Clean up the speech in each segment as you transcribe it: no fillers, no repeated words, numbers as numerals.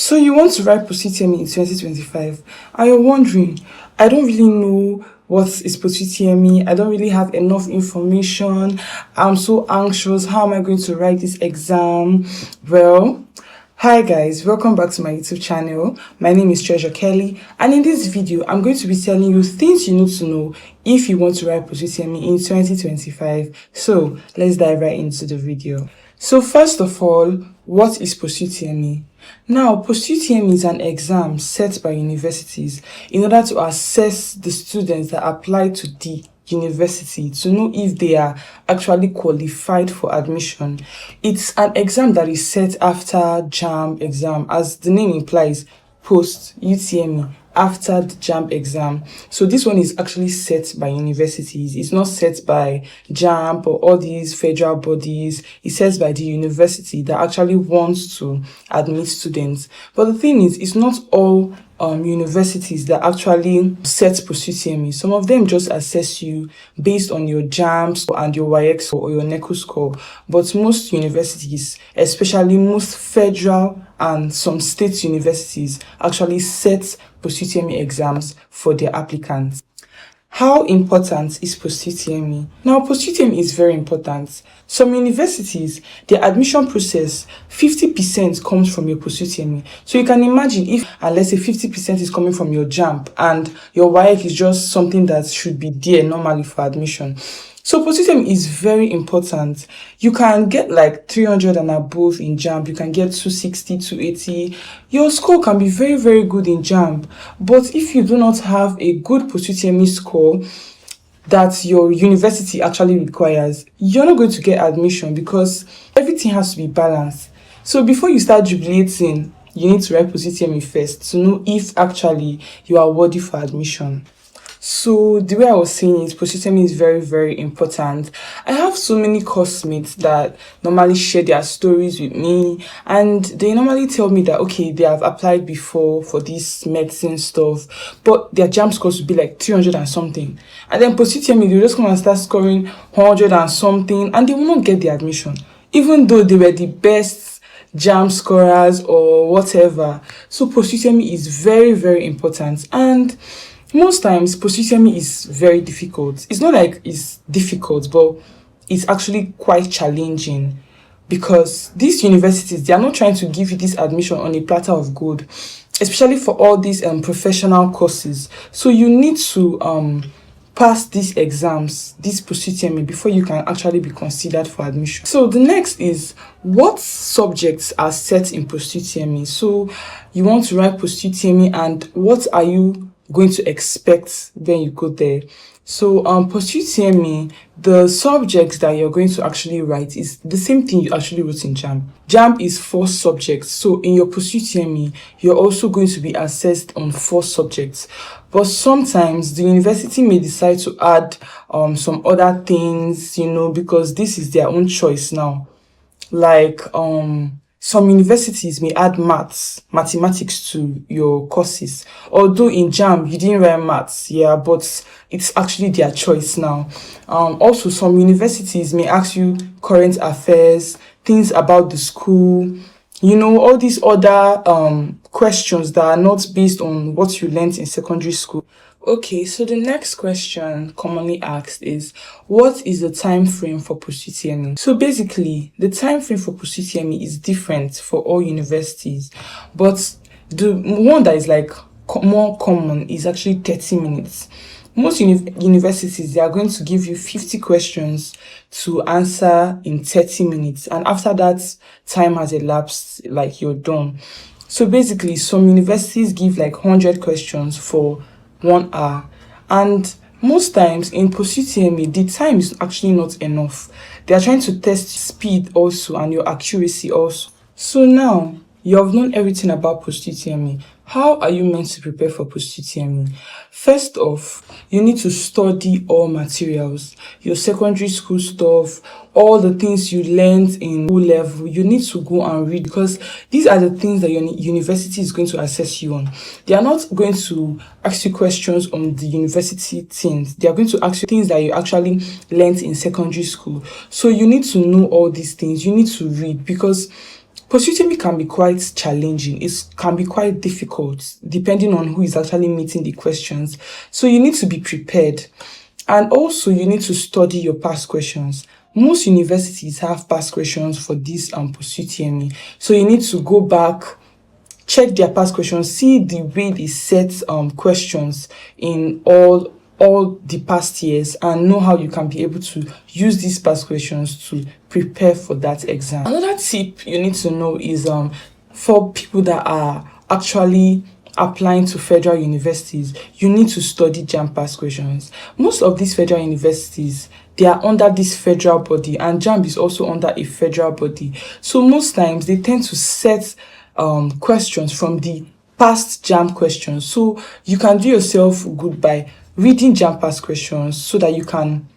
So you want to write Post Utme in 2025 and you're wondering, I don't really know what is Post Utme. I don't really have enough information. I'm so anxious. How am I going to write this exam? Well, hi guys, welcome back to my YouTube channel. My name is Treasure Kelly, and in this video I'm going to be telling you things you need to know if you want to write Post Utme in 2025. So let's dive right into the video. So first of all, what is Post Utme? Now, Post Utme is an exam set by universities in order to assess the students that apply to the university to know if they are actually qualified for admission. It's an exam that is set after JAMB exam, as the name implies, Post Utme, after the JAMB exam. So this one is actually set by universities. It's not set by JAMB or all these federal bodies. It's set by the university that actually wants to admit students. But the thing is, it's not all universities that actually set Post Utme. Some of them just assess you based on your JAMB and your WAEC or your NECO score. But most universities, especially most federal and some state universities, actually set Post Utme exams for their applicants. How important is Post Utme? Now, Post Utme is very important. Some universities, their admission process, 50% comes from your Post Utme. So you can imagine if, let's say 50% is coming from your JAMB and your WAEC is just something that should be there normally for admission. So Post Utme is very important. You can get like 300 and above in JAMB. You can get 260, 280. Your score can be very, very good in JAMB. But if you do not have a good Post Utme score that your university actually requires, you're not going to get admission because everything has to be balanced. So before you start jubilating, you need to write Post Utme first to know if actually you are worthy for admission. So the way I was saying is, Post Utme is very, very important. I have so many classmates that normally share their stories with me, and they normally tell me that, okay, they have applied before for this medicine stuff, but their JAMB scores would be like 300 and something. And then Post Utme, they just come and start scoring 100 and something, and they will not get the admission, even though they were the best JAMB scorers or whatever. So Post Utme is very, very important. And most times, Post Utme is very difficult. It's not like it's difficult, but it's actually quite challenging because these universities, they are not trying to give you this admission on a platter of gold, especially for all these professional courses. So you need to pass these exams, this Post Utme, before you can actually be considered for admission. So the next is, what subjects are set in Post Utme? So you want to write Post Utme, and what are you going to expect when you go there? So Post Utme, the subjects that you're going to actually write is the same thing you actually wrote in JAMB. JAMB is 4 subjects. So in your Post Utme, you're also going to be assessed on 4 subjects. But sometimes the university may decide to add some other things, because this is their own choice now. Like some universities may add mathematics to your courses. Although in JAMB, you didn't write maths, but it's actually their choice now. Also, some universities may ask you current affairs, things about the school, all these other questions that are not based on what you learned in secondary school. Okay, so the next question commonly asked is, what is the time frame for Post Utme? So basically, the time frame for Post Utme is different for all universities, but the one that is like more common is actually 30 minutes. Most universities, they are going to give you 50 questions to answer in 30 minutes. And after that time has elapsed, like you're done. So basically, some universities give like 100 questions for 1 hour, and most times in Post Utme, the time is actually not enough. They are trying to test speed also and your accuracy also. So now you have known everything about Post Utme. How are you meant to prepare for Post Utme? First off, you need to study all materials, your secondary school stuff, all the things you learned in O level. You need to go and read, because these are the things that your university is going to assess you on. They are not going to ask you questions on the university things. They are going to ask you things that you actually learned in secondary school. So you need to know all these things. You need to read, because Post Utme can be quite challenging. It can be quite difficult depending on who is actually meeting the questions. So you need to be prepared. And also you need to study your past questions. Most universities have past questions for this Post Utme. So you need to go back, check their past questions, see the way they set questions in all the past years, and know how you can be able to use these past questions to prepare for that exam. Another tip you need to know is for people that are actually applying to federal universities, you need to study JAMB past questions. Most of these federal universities, they are under this federal body, and JAMB is also under a federal body. So most times they tend to set questions from the past JAMB questions. So you can do yourself good by reading JAMB past questions so that you can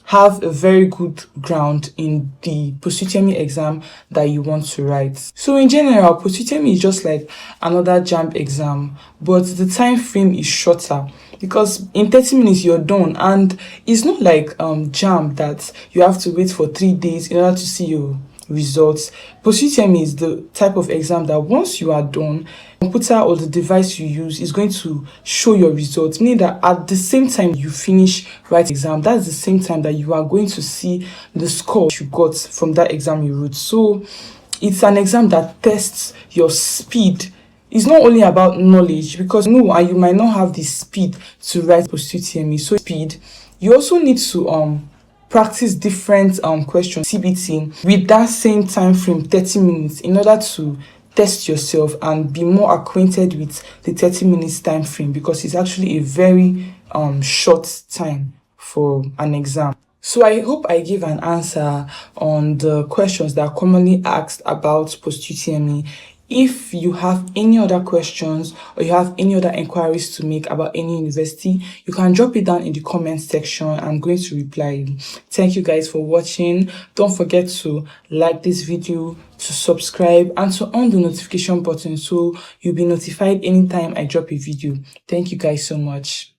have a very good ground in the Post Utme exam that you want to write. So in general, Post Utme is just like another JAMB exam, but the time frame is shorter because in 30 minutes you're done, and it's not like JAMB that you have to wait for 3 days in order to see your results. Post Utme is the type of exam that once you are done, the computer or the device you use is going to show your results, meaning that at the same time you finish writing exam, that's the same time that you are going to see the score you got from that exam you wrote. So it's an exam that tests your speed. It's not only about knowledge, because you might not have the speed to write Post Utme. So speed, you also need to practice different questions, CBT, with that same time frame, 30 minutes, in order to test yourself and be more acquainted with the 30 minutes time frame, because it's actually a very short time for an exam. So I hope I gave an answer on the questions that are commonly asked about Post Utme. If you have any other questions or you have any other inquiries to make about any university, you can drop it down in the comment section. I'm going to reply. Thank you guys for watching. Don't forget to like this video, to subscribe, and to on the notification button so you'll be notified anytime I drop a video. Thank you guys so much.